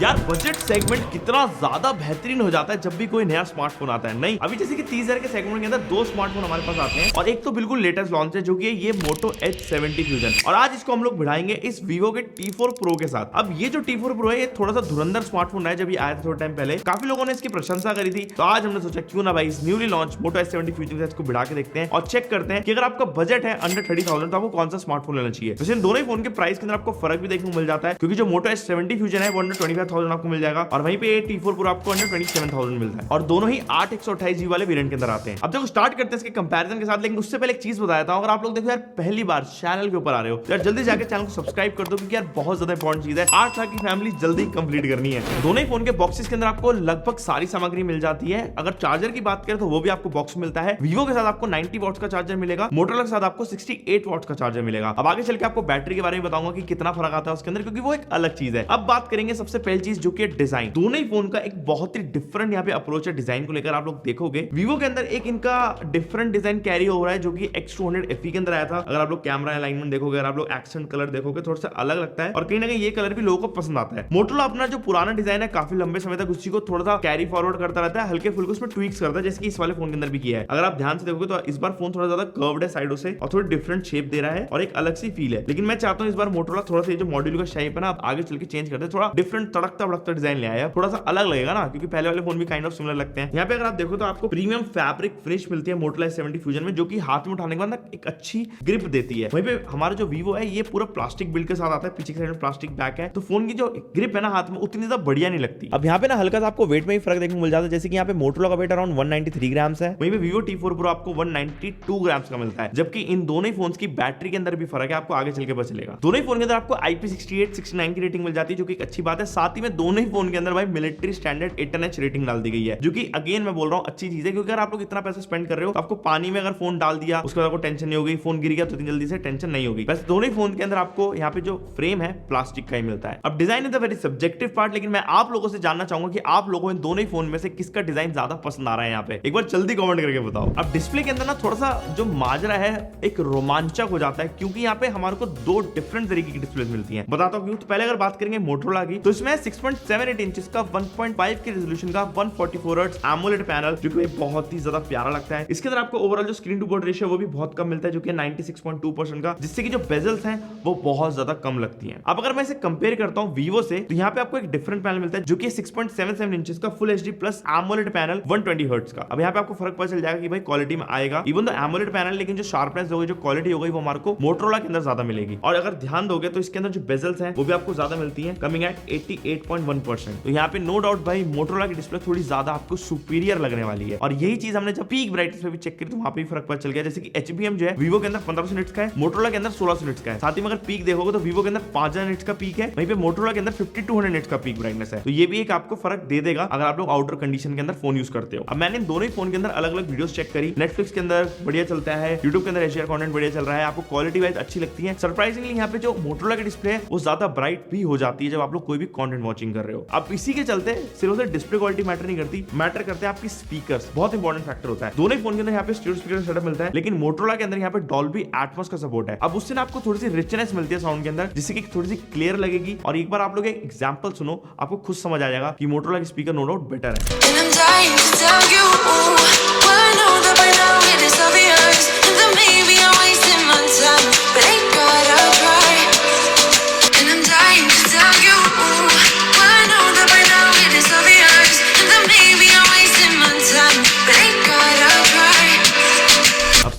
यार budget segment कितना ज्यादा बेहतरीन हो जाता है जब भी कोई नया स्मार्टफोन आता है। नहीं अभी जैसे कि 30,000 के सेगमेंट के अंदर दो स्मार्टफोन हमारे पास आते हैं और एक तो बिल्कुल लेटेस्ट लॉन्च है जो कि ये Moto H70 फ्यूजन, और आज इसको हम लोग भिड़ाएंगे इस Vivo के T4 Pro के साथ। अब ये जो T4 Pro है ये थोड़ा सा धुरंधर स्मार्टफोन है, जब ये आया था थोड़ा टाइम पहले काफी लोगों ने इसकी प्रशंसा करी थी, तो आज हमने सोचा क्यों ना भाई इस newly launch Moto H70 fusion के साथ इसको भिड़ा के देखते हैं और चेक करते हैं कि अगर आपका बजट है अंडर 30,000 तो आपको कौन सा स्मार्टफोन लेना चाहिए। वैसे इन दोनों ही फोन के प्राइस के अंदर आपको फर्क भी देखने को मिल जाता है, क्योंकि जो Moto H70 फ्यूजन है वो अंडर 25,000 आपको मिल जाएगा और वहीं पे T4 Pro आपको अंडर 27,000 मिलता है, और दोनों ही 8 128GB वाले वेरिएंट के अंदर आते हैं। अब देखो स्टार्ट करते हैं इसके कंपैरिजन के साथ, लेकिन उससे पहले एक चीज बताया था, अगर आप लोग देखो यार पहली बार चैनल के ऊपर आ रहे हो यार जल्दी जाकर चैनल को सब्सक्राइब कर दो, क्योंकि यार बहुत ज्यादा इंपॉर्टेंट चीज है। 8 लाख की फैमिली जल्दी कंप्लीट करनी है। दोनों ही फोन के बॉक्सेस के अंदर आपको लगभग सारी सामग्री मिल जाती है। अगर चार्जर की बात करें तो वो भी आपको बॉक्स मिलता है। Vivo के साथ आपको 90 वॉट्स का चार्जर मिलेगा, Motorola के साथ आपको 68 वॉट्स का चार्जर मिलेगा। अब आगे चल के आपको बैटरी के बारे में बताऊंगा कि कितना फर्क आता है उसके अंदर, क्योंकि वो एक अलग चीज है। अब बात करेंगे सबसे पहली चीज जो कि डिजाइन। दोनों ही फोन का एक बहुत ही डिफरेंट यहाँ पे अप्रोच है डिजाइन को लेकर। आप लोग देखोगे Vivo के अंदर एक इनका डिफरेंट डिजाइन कैरी हो रहा है जो कि X200 FE के अंदर आया था। अगर आप लोग कैमरा अलाइनमेंट देखोगे, अगर आप लोग एक्सेंट कलर देखोगे, थोड़ा सा अलग लगता है और कहीं ना कहीं ये कलर भी लोगों को पसंद आता है। Motorola अपना जो पुराना डिजाइन है काफी लंबे समय तक उसी को थोड़ा सा कैरी फॉरवर्ड करता रहता है, हल्के फुल्के उसमें ट्वीक्स करता है, जैसे कि इस वाले फोन के अंदर भी किया है। अगर आप ध्यान से देखोगे तो इस बार फोन थोड़ा ज्यादा कर्व्ड है साइडों से और थोड़ी डिफरेंट शेप दे रहा है और एक अलग सी फील है। लेकिन मैं चाहता हूँ इस बार Motorola थोड़ा सा जो मॉड्यूल का शेप है ना, आप आगे चल के चेंज करते हैं, थोड़ा डिफरेंट तड़कता भड़कता डिजाइन ले आया, थोड़ा सा अलग लगेगा ना, क्योंकि पहले वाले फोन भी काइंड ऑफ सिमिलर लगते हैं। यहाँ पे अगर आप देखो तो आपको प्रीमियम फैब्रिक फिनिश मिलती है Motorola H70 फ्यूजन में, जो कि हाथ में उठाने के बाद ना एक अच्छी ग्रिप देती है। वहीं पे हमारा जो Vivo है ये पूरा प्लास्टिक बिल्ड के साथ आता है, पीछे की साइड में प्लास्टिक बैक है, तो फोन की जो ग्रिप है ना हाथ में उतनी ज्यादा बढ़िया नहीं लगती। अब यहाँ पे ना हल्का सा आपको वेट में ही फर्क देखने को मिल जाता है, जैसे कि यहाँ पे Motorola का वेट अराउंड 193 ग्राम्स है, वहीं पे Vivo T4 Pro आपको 192 ग्राम्स का मिलता है, जबकि इन दोनों ही फोन्स की बैटरी के अंदर भी फर्क है, आपको आगे चल के पता चलेगा। दोनों ही फोन के अंदर आपको IP68 69 की रेटिंग मिल जाती है, जो कि एक अच्छी बात है। साथ ही में दोनों ही फोन के अंदर भाई मिलिट्री स्टैंडर्ड 810H रेटिंग डाल दी गई है, जो कि अगेन मैं बोल रहा हूँ अच्छी चीज है, क्योंकि अगर आप लोग इतना पैसा स्पेंड कर रहे हो तो आपको पानी में अगर फोन डाल दिया उसके बाद आपको टेंशन नहीं होगी, फोन गिर गया तो इतनी जल्दी से टेंशन नहीं होगी। वैसे दोनों ही फोन के अंदर आपको यहाँ पे जो फ्रेम है प्लास्टिक का ही मिलता है। अब design is a very subjective part, लेकिन मैं आप लोगों से जानना चाहूंगा कि आप लोगों इन दोनों ही फोन में से किसका डिजाइन ज्यादा पसंद आ रहा है, यहाँ पे एक बार जल्दी कमेंट करके बताओ। अब डिस्प्ले के अंदर ना थोड़ा सा जो माजरा है एक रोमांचक हो जाता है, क्योंकि यहाँ पे हमारे को दो डिफरेंट तरीके की डिस्प्ले मिलती है। बताता हूँ क्यों। तो पहले अगर बात करेंगे Motorola की, तो इसमें 6.78 इंचेस का 1.5 के रेजोल्यूशन का 144 हर्ट्ज एमोलेड पैनल, जो कि बहुत ही ज्यादा प्यारा लगता है। इसके अंदर आपको ओवरऑल जो स्क्रीन टू बॉडी रेशियो वो भी बहुत कम मिलता है, जो कि 96.2% का, जिससे कि जो बेजल्स हैं वो बहुत ज्यादा कम लगती हैं। अब अगर मैं इसे कंपेयर करता हूं Vivo से, तो यहाँ पे आपको एक डिफरेंट पैनल मिलता है, जो कि 6.77 इंचेस का full HD plus AMOLED panel 120 hertz का। अब यहाँ पे आपको फर्क पता चल जाएगा कि भाई क्वालिटी में आएगा इवन द एमोलेड पैनल, लेकिन जो शार्पनेस होगी, जो क्वालिटी होगी, वो हमारे को Motorola के अंदर ज्यादा मिलेगी। और अगर ध्यान दोगे तो इसके अंदर जो बेजल्स हैं वो भी आपको ज्यादा मिलती हैं, कमिंग एट 88.1%। तो यहाँ पे नो डाउट भाई Motorola की डिस्प्ले थोड़ी ज्यादा आपको सुपीरियर लगने वाली है, और यही चीज हमने जब पीक ब्राइटनेस पे भी चेक करी तो वहां पे भी फर्क पता चल गया। जैसे कि HBM जो है Vivo के अंदर 1500 निट्स का है, Motorola के अंदर 1600 निट्स का है। साथ ही में अगर पीक देखोगे तो Vivo के अंदर 5000 निट्स का पीक है, वहीं पे Motorola के अंदर 5200 निट्स का पीक ब्राइटनेस है। तो ये भी एक आपको फर्क दे देगा अगर आप लोग आउटडोर कंडीशन के अंदर फोन यूज करते हो। अब मैंने दोनों ही फोन के अंदर अलग अलग वीडियोस चेक करी, Netflix के अंदर बढ़िया चलता है, YouTube के अंदर एशिया कंटेंट बढ़िया चल रहा है, आपको क्वालिटी वाइज अच्छी लगती है। सरप्राइजिंगली यहाँ पे जो Motorola की डिस्प्ले है वो ज्यादा ब्राइट भी हो जाती है जब आप लोग कोई भी कंटेंट वॉचिंग कर रहे हो। अब इसी के चलते सिर्फ से डिस्प्ले क्वालिटी मैटर नहीं करती, मैटर करते हैं आपकी स्पीकर्स, बहुत इंपॉर्टेंट फैक्टर होता है। दोनों ही फोन के अंदर यहाँ पे स्टीरियो स्पीकर सेटअप मिलता है, लेकिन Motorola के अंदर यहाँ पे Dolby Atmos का सपोर्ट है। अब उससे ना आपको थोड़ी सी रिचनेस मिलती है साउंड के अंदर, जिससे कि थोड़ी सी क्लियर लगेगी। और एक बार आप लोग एक एग्जांपल सुनो, आपको खुद समझ आ जाएगा कि Motorola की speaker no doubt better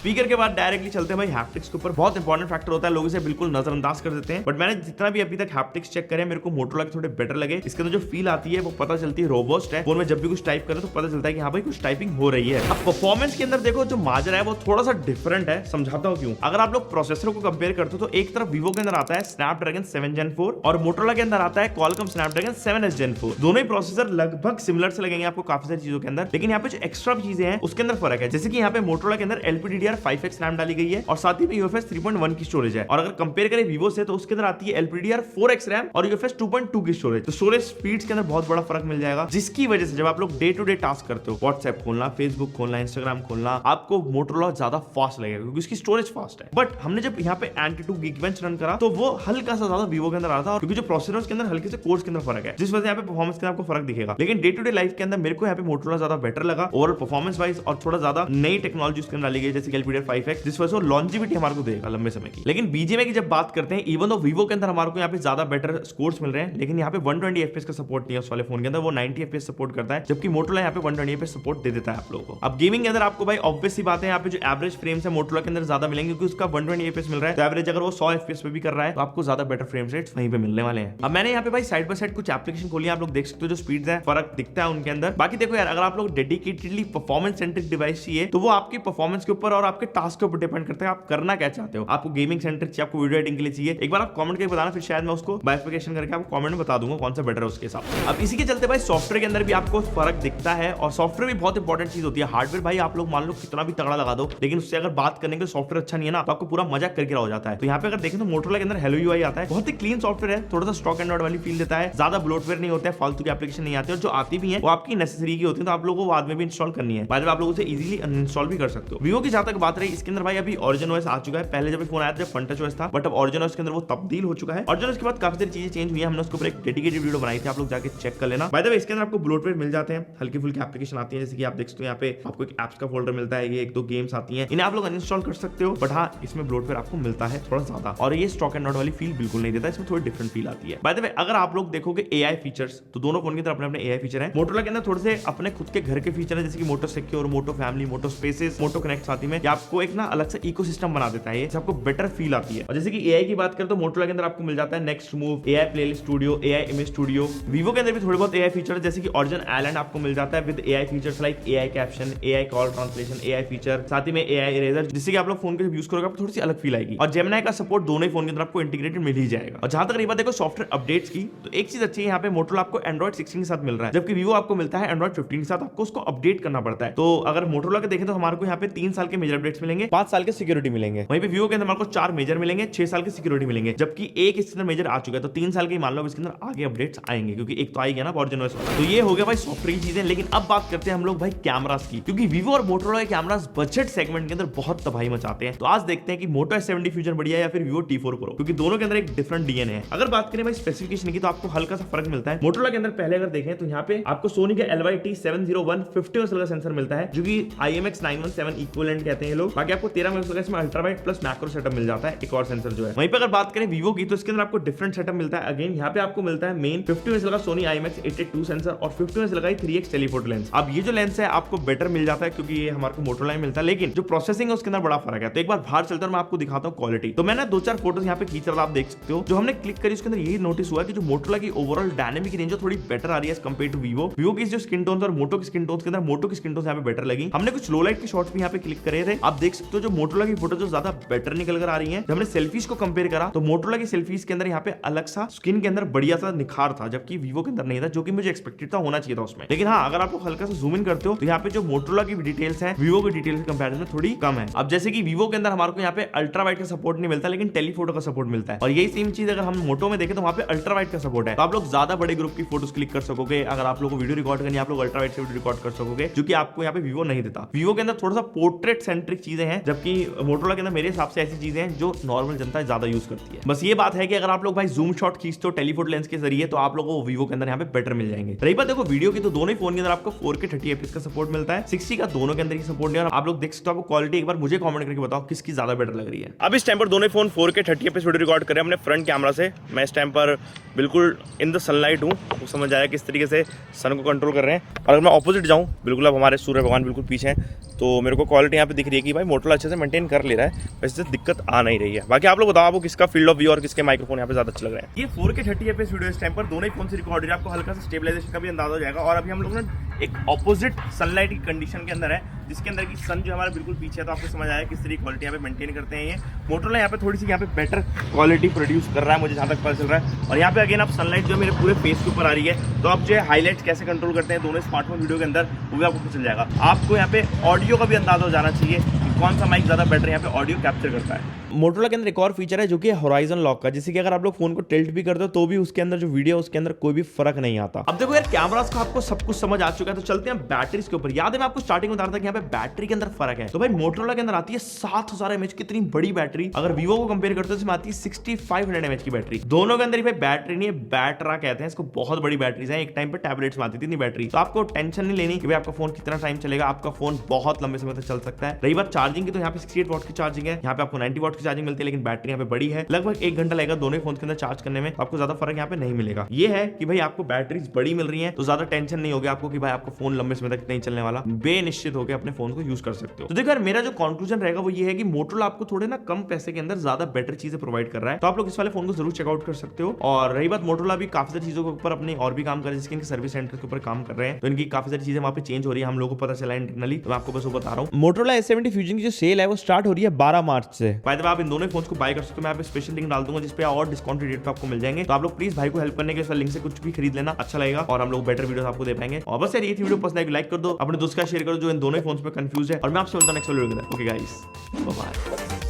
speaker के बाद डायरेक्टली चलते हैं भाई हैप्टिक्स के ऊपर। बहुत इंपॉर्टेंट फैक्टर होता है, लोग इसे बिल्कुल नजरअंदाज कर देते हैं, बट मैंने जितना भी अभी तक हैप्टिक्स चेक करे मेरे को Motorola के थोड़े बेटर लगे। इसके अंदर जो फील आती है वो पता चलती है रोबस्ट है। फोन में जब भी कुछ टाइप करें तो पता चलता है कि हाँ भाई कुछ टाइपिंग हो रही है। अब परफॉर्मेंस के अंदर देखो जो माजरा है वो थोड़ा सा डिफरेंट है, समझाता हूँ क्यों। अगर आप लोग प्रोसेसर को कंपेयर करते हो तो एक तरफ Vivo के अंदर आता है Snapdragon 7 Gen 4 और Motorola के अंदर आता है Qualcomm Snapdragon 7S Gen 4। दोनों ही प्रोसेसर लगभग सिमिलर से लगेंगे आपको काफी सारी चीजों के अंदर, लेकिन यहाँ पे जो एक्स्ट्रा चीजें हैं उसके अंदर फर्क है। जैसे कि यहाँ पे Motorola के अंदर LPDDR5 5x रैम डाली गई है और साथ ही में UFS 3.1 की स्टोरेज है। और अगर कंपेयर करें Vivo से तो उसके अंदर आती है LPDDR 4x रैम और UFS 2.2 की स्टोरेज। तो स्टोरेज स्पीड्स के अंदर बहुत बड़ा फर्क मिल जाएगा, जिसकी वजह से जब आप लोग डे टू डे टास्क करते हो, व्हाट्सएप खोलना, फेसबुक खोलना, इंस्टाग्राम खोलना, आपको मोटोरोला ज्यादा फास्ट लगेगा क्योंकि उसकी स्टोरेज फास्ट है। बट हमने जब यहाँ पे Antutu Geekbench रन करा तो वो हल्का सा ज्यादा Vivo के अंदर आ रहा था, क्योंकि जो प्रोसेसर के अंदर हल्के से कोर्स के अंदर फर्क है, जिस वजह से यहाँ पे परफॉर्मेंस के अंदर आपको फर्क दिखेगा। लेकिन डे टू डे लाइफ के अंदर मेरे को यहाँ पे मोटोरोला ज्यादा बेटर लगा ओवरऑल परफॉर्मेंस वाइज, और थोड़ा ज्यादा नई टेक्नोलॉजी उसके अंदर डाली गई जैसे LPDDR 5x, जिस वजह से लॉन्जिविटी हमारे को देगा लंबे समय की। लेकिन BGMI की जब बात करते हैं, इवन दो Vivo के अंदर हमारे को यहाँ पे ज्यादा बेटर स्कोर्स मिल रहे हैं, लेकिन यहाँ पे 120 FPS का सपोर्ट नहीं है उस वाले फोन के अंदर, वो 90 FPS सपोर्ट करता है, जबकि मोटोरोला यहाँ पे 120 FPS सपोर्ट दे देता है आप लोगों को। अब गेमिंग के अंदर आपको भाई ऑब्वियस सी बात है, यहाँ पे जो एवरेज फ्रेम्स है मोटोरोला के अंदर ज्यादा मिलेंगे क्योंकि उसका 120 FPS मिल रहा है, तो एवरेज अगर वो 100 FPS पे भी कर रहा है तो आपको ज्यादा बेटर फ्रेम रेट्स वहीं पे मिलने वाले हैं। अब मैंने यहाँ पे भाई साइड बाय साइड कुछ एप्लीकेशन खोली, आप लोग देख सकते हो जो स्पीड्स है फर्क दिखता है उनके अंदर। बाकी देखो यार, अगर आप लोग डेडिकेटेडली परफॉर्मेंस सेंट्रिक डिवाइस चाहिए तो वो आपकी परफॉर्मेंस के ऊपर और आपके टास्क के ऊपर डिपेंड करता है, आप करना क्या चाहते हो। आपको गेमिंग सेंट्रिक चाहिए, आपको वीडियो एडिटिंग के लिए चाहिए, एक बार आप कमेंट करके बताना, फिर शायद मैं उसको बाइफिकेशन करके आपको कमेंट में बता दूंगा कौन सा बेटर है उसके हिसाब से। अब इसी के चलते भाई सॉफ्टवेयर के अंदर भी आपको फर्क दिखता है, और सॉफ्टवेयर भी बहुत इंपॉर्टेंट चीज होती है। हार्डवेयर भाई आप लोग मान लो कितना भी तगड़ा लगा दो, लेकिन उससे अगर बात करने के सॉफ्टवेयर अच्छा नहीं है ना तो आपको पूरा मजाक करके हो जाता है। तो यहाँ पे अगर देखें तो मोटोरोला के अंदर हेलो UI आता है, बहुत ही क्लीन सॉफ्टवेयर है, थोड़ा सा स्टॉक एंड्रॉइड वाली फील देता है, ज्यादा ब्लोटवेयर नहीं होता है, फालतू की एप्लीकेशन नहीं आती है, और जो आती भी है वो आपकी नेसेसरी की होती है, तो आप लोगों को बाद में भी इंस्टॉल करनी है, बाद में आप लोग उसे इजीली अनइंस्टॉल भी कर सकते हो। Vivo की जहां तक बात रही, इसके अंदर भाई अभी Origin OS आ चुका है, पहले जब फोन आया था जब FunTouch OS था, बट अब Origin OS के अंदर वो तब्दील हो चुका है। Origin OS के बाद काफी सारी चीजें चेंज हुई है, हमने उसके ऊपर एक डेडिकेटेड वीडियो बनाई थी, आप लोग जाके चेक कर लेना। बाय द वे इसके अंदर आपको ब्लोटवेयर मिल जाते हैं, हल्की फुल्की एप्लीकेशन आती है, जैसे कि आप देख सकते हो यहाँ पे आपको एक एप्स का फोल्डर मिलता है, ये एक दो गेम्स आती हैं, इन्हें आप लोग अनइंस्टॉल कर सकते हो, बट हाँ इसमें ब्लोटवेयर आपको मिलता है थोड़ा ज्यादा, और ये स्टॉक एंड नॉट वाली फील बिल्कुल नहीं देता, इसमें थोड़ी डिफरेंट फील आती है। बाय द वे अगर आप लोग देखोगे AI फीचर्स, तो दोनों फोन के अंदर अपने अपने AI फीचर है। मोटोरोला के अंदर थोड़े से अपने खुद के घर के फीचर है, जैसे कि मोटो सिक्योर, मोटो फैमिली, मोटो स्पेसेस, मोटो कनेक्ट साथ ही में आपको एक ना अलग से इकोसिस्टम बना देता है, ये आपको बेटर फील आती है। और जैसे कि AI की बात करें तो मोटोरोला के अंदर आपको मिल जाता है next move, AI playlist studio, AI image studio. Vivo के अंदर भी थोड़े बहुत AI फीचर है, जैसे कि Origin Island आपको मिल जाता है with AI features like AI caption, AI call translation, AI feature, साथ ही में AI इरेजर, जिससे कि आप लोग फोन को जब यूज करोगे आपको थोड़ी सी अलग फील आएगी। और Gemini का सपोर्ट दोनों ही फोन के अंदर आपको इंटीग्रेटेड मिल ही जाएगा। और जहां तक रही बात देखो सॉफ्टवेयर अपडेट्स की, तो एक चीज अच्छी है यहाँ पे मोटोरोला आपको Android 16 के साथ मिल रहा है, जबकि Vivo आपको मिलता है Android 15 के साथ, आपको उसको अपडेट करना पड़ता है। तो अगर मोटोरोला के देखें तो हमारे को यहाँ पे 3 साल के मेजर अपडेट्स मिलेंगे, 5 साल के सिक्योरिटी मिलेंगे, वहीं पे Vivo के अंदर हमारे को 4 मेजर मिलेंगे, 6 साल के सिक्योरिटी मिलेंगे, जबकि एक इसके अंदर मेजर आ चुका है, तो 3 साल के मान लो इसके अंदर आगे अपडेट्स आएंगे, क्योंकि एक तो आई गया ना Origin OS वाला। तो ये हो गया भाई सॉफ्टवेयर की चीजें। लेकिन अब बात करते हैं हम लोग भाई कैमरास की, क्योंकि Vivo और मोटोरोला के कैमरास बजट सेगमेंट के अंदर बहुत तबाही मचाते हैं। तो आज देखते हैं कि Moto S70 फ्यूजन बढ़िया है या फिर Vivo T4 Pro, क्योंकि दोनों के अंदर एक डिफरेंट DNA है। अगर बात करें भाई स्पेसिफिकेशन की तो आपको हल्का सा फर्क मिलता है। मोटोरोला के अंदर पहले अगर देखें तो यहाँ पे आपको सोनी का LYT701 50 मेगापिक्सल का सेंसर मिलता है, जो कि IMX917 इक्विवेलेंट कहते हैं लोग। बाकी आपको 13 मेगापिक्सल का इसमें ultra wide plus macro setup मिल जाता है, एक और सेंसर जो है। वहीं पे अगर बात करें Vivo की तो इसके अंदर आपको डिफरेंट सेटअप मिलता है। अगेन यहाँ पे आपको मिलता है मेन 50 मेगापिक्सल का सोनी IMX882 सेंसर और 50 मेगापिक्सल का 3x टेलीफोटो लेंस। अब ये जो लेंस है आपको बेटर मिल जाता है क्योंकि ये हमारे को मोटोरोला में मिलता है, लेकिन जो प्रोसेसिंग है उसके अंदर बड़ा फर्क है। तो एक बार बाहर चलता हूं, मैं आपको दिखाता हूं क्वालिटी। तो मैंने 2-4 फोटोज यहाँ पे खींच रहा था, आप देख सकते हो। जो हमने क्लिक करी उसके अंदर यही नोटिस हुआ कि जो मोटोरोला की ओवरऑल डायनेमिक रेंज थोड़ी बेटर आ रही है कंपेयर टू Vivo की जो स्किन टोन और मोटो की स्किन टोन के अंदर मोटो की स्किन टोन यहाँ पे बेटर लगी। हमने कुछ लो लाइट के शॉट्स भी यहाँ पे क्लिक करे थे, आप देख सकते हो। जो मोटोरोला की फोटो जो ज्यादा बेटर निकल कर आ रही है। जब हमने सेल्फीज को कंपेयर करा तो मोटोरोला की सेल्फीज के अंदर यहाँ पे अलग सा स्किन के अंदर बढ़िया सा निखार था, जबकि Vivo के अंदर नहीं था, जो कि मुझे एक्सपेक्टेड था, होना चाहिए था उसमें। लेकिन हाँ, अगर आप लोग हल्का सा जूम इन करते हो तो यहाँ पे जो मोटोरोला की डिटेल्स है Vivo की डिटेल्स के कंपैरिजन में थोड़ी कम है। अब जैसे कि Vivo के अंदर हमारे को यहाँ पे अल्ट्रा वाइड का सपोर्ट नहीं मिलता, लेकिन टेलीफोटो का सपोर्ट मिलता है। और यही सेम चीज अगर हम मोटो में देखें तो वहाँ पे अल्ट्रा वाइड का सपोर्ट है, तो आप लोग ज्यादा बड़े ग्रुप की फोटोज क्लिक कर सकोगे। अगर आप लोग को वीडियो रिकॉर्ड करनी है, आप लोग अल्ट्रा वाइड से वीडियो रिकॉर्ड कर सकोगे, जो कि आपको यहाँ पे Vivo नहीं देता। Vivo के अंदर थोड़ा सा पोर्ट्रेट सेंट्रिक चीजें हैं, जबकि मोटोरोला के अंदर मेरे हिसाब से ऐसी चीजें हैं जो नॉर्मल जनता ज्यादा यूज करती है। बस ये बात है कि अगर आप लोग भाई जूम शॉट खींचते हो टेलीफोटो लेंस के जरिए तो आप लोगों को Vivo के अंदर यहाँ पे बेटर मिल जाएंगे। रही बात देखो वीडियो की, तो दोनों ही फोन के अंदर आपको 4K 30 FPS का सपोर्ट मिलता है, 60 का दोनों के अंदर ही सपोर्ट नहीं है। आप लोग देख सकते हो, आपको क्वालिटी एक बार मुझे कमेंट करके बताओ किसकी ज्यादा बेटर लग रही है। अब इस टाइम पर दोनों phone 4K 30 FPS video record कर रहे हैं अपने फ्रंट कैमरा से। मैं इस टाइम पर बिल्कुल इन द सनलाइट हूँ, तो समझ आया किस तरीके से सन को कंट्रोल कर रहे हैं। और अगर मैं ऑपोजिट जाऊँ, बिल्कुल अब हमारे सूर्य भगवान बिल्कुल पीछे हैं, तो मेरे को क्वालिटी यहाँ पे दिख रही है कि भाई मोटोरोला अच्छे से मेंटेन कर ले रहा है, वैसे दिक्कत आ नहीं रही है। बाकी आप लोग बताओ आपको किसका फील्ड ऑफ व्यू और किसके माइक्रोफोन यहाँ पे ज्यादा अच्छा लग रहा है। ये 4K 30 FPS वीडियो इस टाइम पर दोनों ही फोन से रिकॉर्ड है, आपको हल्का सा स्टेबलाइजेशन का भी अंदाजा हो जाएगा। और अभी हम लोग ना एक ऑपोजिट सनलाइट की कंडीशन के अंदर है, जिसके अंदर की सन जो हमारा बिल्कुल पीछे है, तो आपको समझ आया किस तरह की क्वालिटी यहाँ पे मेंटेन करते हैं। ये मोटोरोला यहाँ पे थोड़ी सी यहाँ पे बेटर क्वालिटी प्रोड्यूस कर रहा है, मुझे जहाँ तक पता चल रहा है। और यहाँ पे अगेन आप सनलाइट जो मेरे पूरे फेस के ऊपर आ रही है, तो आप जो है हाईलाइट्स कैसे कंट्रोल करते हैं दोनों स्मार्टफोन वीडियो के अंदर, वो भी आपको पता चल जाएगा। आपको यहाँ पे ऑडियो का भी अंदाजा हो जाना चाहिए कौन सा माइक ज्यादा बेटर यहाँ पे ऑडियो कैप्चर करता है। मोटोरोला के अंदर एक और फीचर है जो कि हॉराइजन लॉक का, जिससे कि अगर आप लोग फोन को टिल्ट भी कर दो तो भी उसके अंदर जो वीडियो उसके अंदर कोई भी फर्क नहीं आता। अब देखो यार कैमरास का आपको सब कुछ समझ आ चुका है, तो चलते हैं बैटरीज के ऊपर। याद है मैं आपको स्टार्टिंग में बता रहा था कि यहाँ पे बैटरी के अंदर फर्क है। तो भाई मोटोरोला के अंदर आती है 7000 mAh की इतनी बड़ी बैटरी। अगर वीवो को कंपेयर करते हो इसमें आती है 6500 mAh की बैटरी। दोनों के अंदर भाई बैटरी नहीं है, बैटरा कहते हैं इसको। बहुत बड़ी बैटरीज है, एक टाइम पे टैबलेट्स में आती थी इतनी बैटरी। तो आपको टेंशन नहीं लेनी कि भाई आपका फोन कितना टाइम चलेगा, आपका फोन बहुत लंबे समय तक चल सकता है। रही बात चार्जिंग की, तो यहाँ पे 68 वॉट की चार्जिंग है, यहाँ पे आपको 90 वॉट की चार्जिंग मिलती है, लेकिन बैटरी यहाँ पे बड़ी है। लगभग 1 घंटा लगेगा दोनों फोन के अंदर चार्ज करने में। आपको ज्यादा फर्क यहाँ पे नहीं मिलेगा। ये है कि भाई आपको बैटरीज बड़ी मिल रही है तो ज्यादा टेंशन नहीं होगी आपको कि भाई आपका फोन लंबे समय तक नहीं चलने वाला। बेनिश्चित होकर अपने फोन को यूज कर सकते हो। तो देखो यार मेरा जो कंक्लूजन रहेगा वो ये है कि मोटोरोला आपको थोड़े ना कम पैसे के अंदर ज्यादा बेटर चीजें प्रोवाइड कर रहा है, तो आप लोग इस वाले फोन को जरूर चेकआउट कर सकते हो। और रही बात मोटोरोला भी काफी सारी चीजों के ऊपर अपनी और भी काम कर रहे हैं, जिसके इनके सर्विस सेंटर के ऊपर काम कर रहे हैं, तो इनकी काफी सारी चीजें वहां पे चेंज हो रही है, हम लोगों को पता चला है इंटरनली। तो मैं आपको बस वो बता रहा हूँ। मोटोरोला S70 फ्यूजन की जो सेल है वो स्टार्ट हो रही है 12 मार्च से। बाय द वे आप इन दोनों फोन को बाय कर सकते हो। मैं यहाँ पे स्पेशल लिंक डाल दूंगा जिसपे और डिस्काउंट रेट पे आपको मिल जाएंगे। तो आप लोग प्लीज भाई को हेल्प करने के लिए लिंक से कुछ भी खरीद लेना, अच्छा लगेगा और हम लोग बेटर वीडियो आपको दे पाएंगे। और बस यार ये वीडियो पसंद आएगी लाइक कर दो, अपने दोस्त का शेयर करो जो इन दोनों फोन पे कंफ्यूज है, और मैं आपसे मिलता हूं नेक्स्ट वीडियो के अंदर। Okay guys, bye bye.